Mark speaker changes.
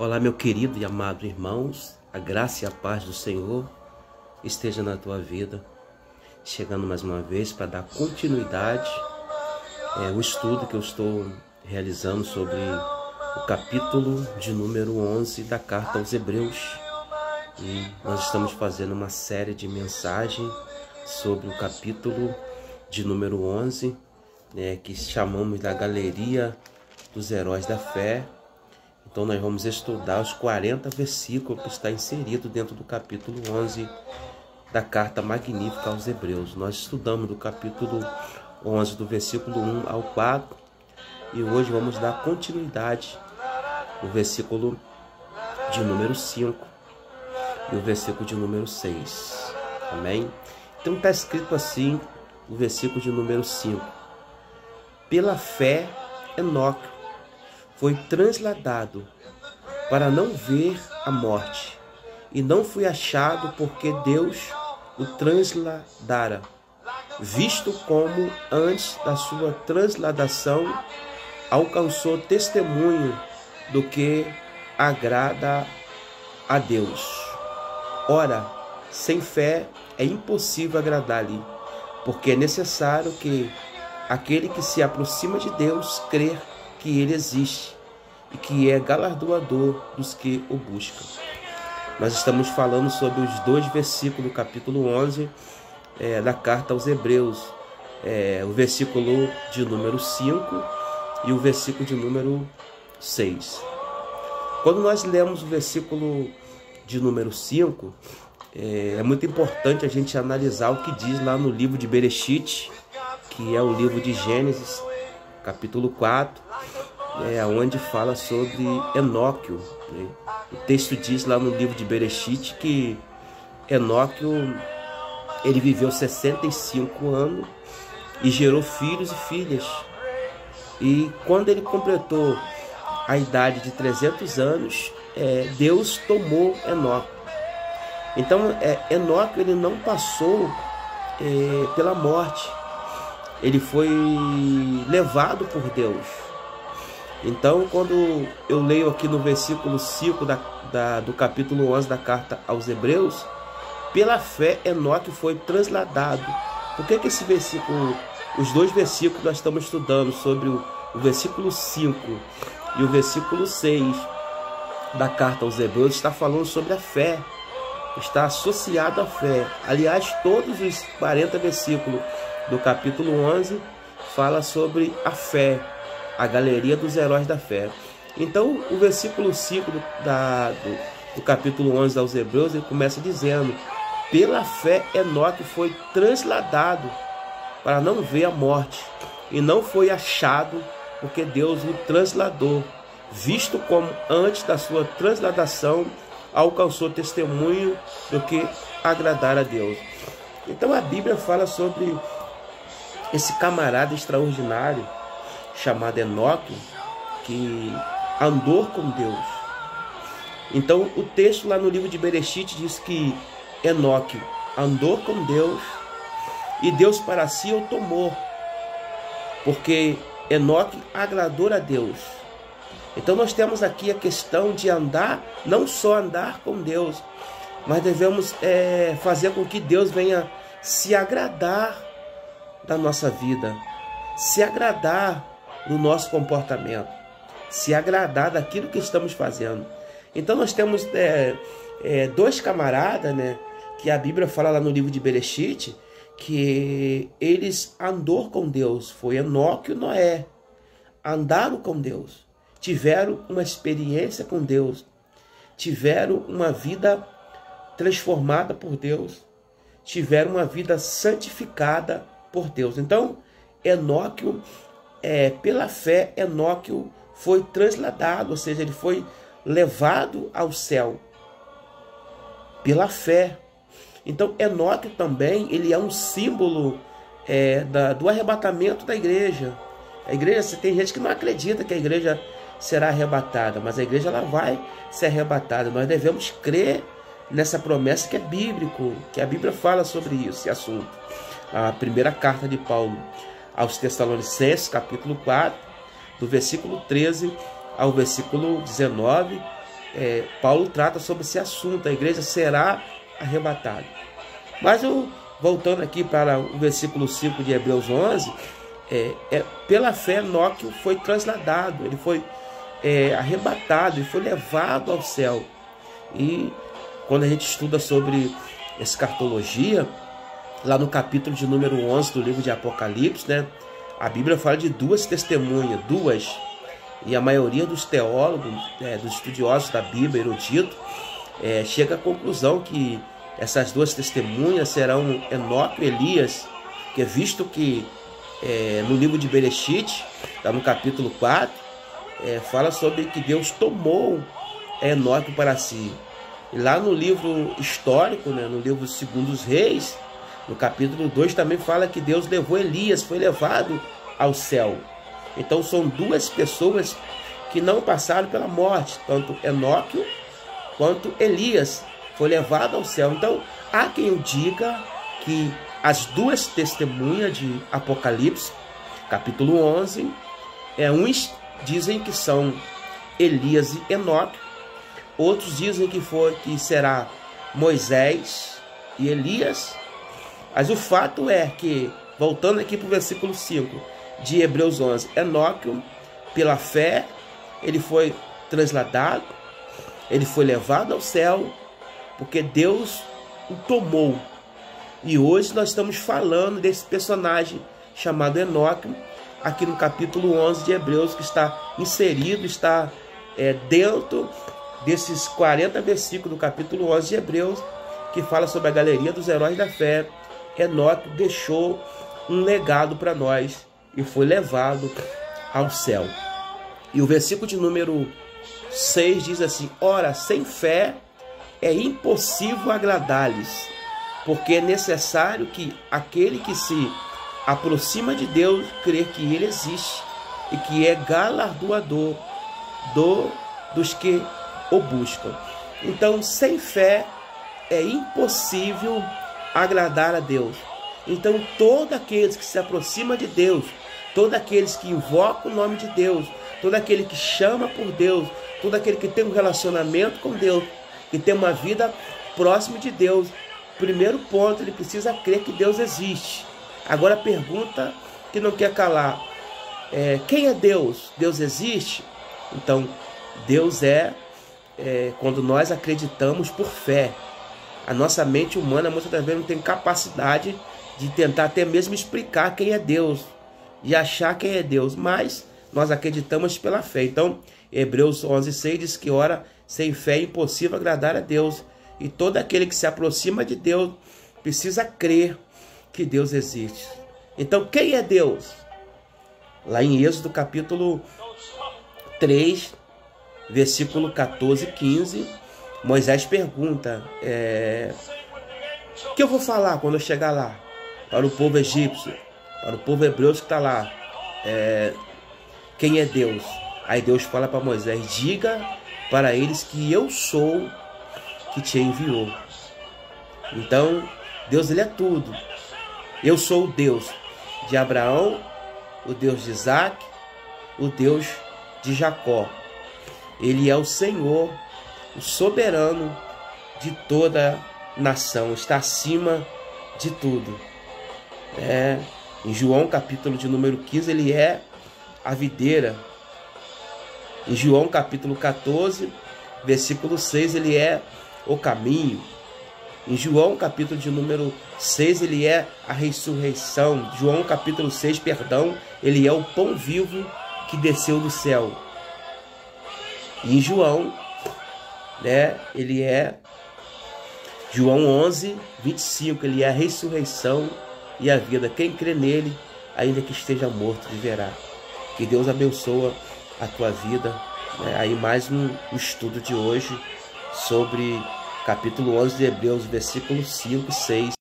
Speaker 1: Olá, meu querido e amado irmãos, a graça e a paz do Senhor esteja na tua vida. Chegando mais uma vez para dar continuidade ao estudo que eu estou realizando sobre o capítulo de número 11 da carta aos Hebreus. E nós estamos fazendo uma série de mensagens sobre o capítulo de número 11, que chamamos da Galeria dos Heróis da Fé. Então nós vamos estudar os 40 versículos que está inserido dentro do capítulo 11 da carta magnífica aos Hebreus. Nós estudamos do capítulo 11, do versículo 1 ao 4, e hoje vamos dar continuidade no versículo de número 5 e o versículo de número 6. Amém? Então está escrito assim, o versículo de número 5. Pela fé, Enoque foi transladado para não ver a morte, e não foi achado porque Deus o transladara, visto como antes da sua transladação alcançou testemunho do que agrada a Deus. Ora, sem fé é impossível agradar-lhe, porque é necessário que aquele que se aproxima de Deus crer que ele existe e que é galardoador dos que o buscam. Nós estamos falando sobre os dois versículos do capítulo 11 da carta aos Hebreus, o versículo de número 5 e o versículo de número 6. Quando nós lemos o versículo de número 5, é muito importante a gente analisar o que diz lá no livro de Bereshit, que é o livro de Gênesis, capítulo 4, onde fala sobre Enoque. O texto diz lá no livro de Bereshit que Enoque, ele viveu 65 anos e gerou filhos e filhas. E quando ele completou a idade de 300 anos, Deus tomou Enoque. Então, Enoque, ele não passou pela morte. Ele foi levado por Deus. Então, quando eu leio aqui no versículo 5 do capítulo 11 da carta aos Hebreus, pela fé Enoque foi transladado. Por que esse versículo, os dois versículos nós estamos estudando sobre o versículo 5 e o versículo 6 da carta aos Hebreus, está falando sobre a fé, está associado à fé. Aliás, todos os 40 versículos do capítulo 11 fala sobre a fé, a galeria dos heróis da fé. Então, o versículo 5 do capítulo 11 aos Hebreus, ele começa dizendo: pela fé Enoque foi transladado para não ver a morte, e não foi achado porque Deus o transladou, visto como antes da sua transladação alcançou testemunho do que agradar a Deus. Então a Bíblia fala sobre esse camarada extraordinário chamado Enoque, que andou com Deus. Então o texto lá no livro de Bereshit diz que Enoque andou com Deus e Deus para si o tomou, porque Enoque agradou a Deus. Então nós temos aqui a questão de andar, não só andar com Deus, mas devemos fazer com que Deus venha se agradar da nossa vida, se agradar do nosso comportamento, se agradar daquilo que estamos fazendo. Então nós temos dois camaradas, que a Bíblia fala lá no livro de Bereshit, que eles andaram com Deus. Foi Enoque e Noé, andaram com Deus, tiveram uma experiência com Deus, tiveram uma vida transformada por Deus, tiveram uma vida santificada por Deus. Então Enoque, pela fé, Enoque foi transladado, ou seja, ele foi levado ao céu pela fé. Então Enoque também, ele é um símbolo do arrebatamento da igreja. A igreja, tem gente que não acredita que a igreja será arrebatada, mas a igreja ela vai ser arrebatada. Nós devemos crer nessa promessa que é bíblico, que a Bíblia fala sobre isso, esse assunto. A primeira carta de Paulo aos Tessalonicenses, capítulo 4, do versículo 13 ao versículo 19, Paulo trata sobre esse assunto, a igreja será arrebatada. Mas voltando aqui para o versículo 5 de Hebreus 11, pela fé Enoque foi trasladado, ele foi arrebatado, ele foi levado ao céu. E quando a gente estuda sobre escatologia, lá no capítulo de número 11 do livro de Apocalipse, né, a Bíblia fala de duas testemunhas, e a maioria dos teólogos, dos estudiosos da Bíblia, erudito, chega à conclusão que essas duas testemunhas serão Enoque e Elias, que é visto que no livro de Bereshit, tá no capítulo 4, fala sobre que Deus tomou Enoque para si. E lá no livro histórico, né, no livro Segundo os Reis, no capítulo 2 também fala que Deus levou Elias, foi levado ao céu. Então são duas pessoas que não passaram pela morte, tanto Enoque quanto Elias foi levado ao céu. Então há quem diga que as duas testemunhas de Apocalipse, capítulo 11, uns dizem que são Elias e Enoque, outros dizem que será Moisés e Elias. Mas o fato é que, voltando aqui para o versículo 5 de Hebreus 11, Enoque, pela fé, ele foi trasladado, ele foi levado ao céu, porque Deus o tomou. E hoje nós estamos falando desse personagem chamado Enoque, aqui no capítulo 11 de Hebreus, que está inserido, está dentro desses 40 versículos do capítulo 11 de Hebreus, que fala sobre a galeria dos heróis da fé. Enoque deixou um legado para nós e foi levado ao céu. E o versículo de número 6 diz assim: ora, sem fé é impossível agradar-lhes, porque é necessário que aquele que se aproxima de Deus crer que ele existe e que é galardoador dos que o buscam. Então, sem fé é impossível agradar a Deus. Então, todos aqueles que se aproximam de Deus, todos aqueles que invocam o nome de Deus, todo aquele que chama por Deus, todo aquele que tem um relacionamento com Deus, que tem uma vida próxima de Deus, primeiro ponto, ele precisa crer que Deus existe. Agora a pergunta que não quer calar: quem é Deus? Deus existe? Então, Deus quando nós acreditamos por fé. A nossa mente humana muitas das vezes não tem capacidade de tentar até mesmo explicar quem é Deus, de achar quem é Deus, mas nós acreditamos pela fé. Então, Hebreus 11:6 diz que, ora, sem fé é impossível agradar a Deus, e todo aquele que se aproxima de Deus precisa crer que Deus existe. Então, quem é Deus? Lá em Êxodo capítulo 3, versículo 14 e 15, Moisés pergunta: o que eu vou falar quando eu chegar lá? Para o povo egípcio, para o povo hebreu que está lá. Quem é Deus? Aí Deus fala para Moisés: diga para eles que eu sou que te enviou. Então, Deus, ele é tudo. Eu sou o Deus de Abraão, o Deus de Isaac, o Deus de Jacó. Ele é o Senhor, o soberano de toda nação, está acima de tudo. Em João capítulo de número 15, ele é a videira. Em João capítulo 14, versículo 6, ele é o caminho. Em João capítulo de número 6, ele é a ressurreição. João capítulo 6, perdão, ele é o pão vivo que desceu do céu. E em João, ele é João 11, 25, ele é a ressurreição e a vida. Quem crê nele, ainda que esteja morto, viverá. Que Deus abençoe a tua vida. Aí mais um estudo de hoje sobre capítulo 11 de Hebreus, versículos 5 e 6.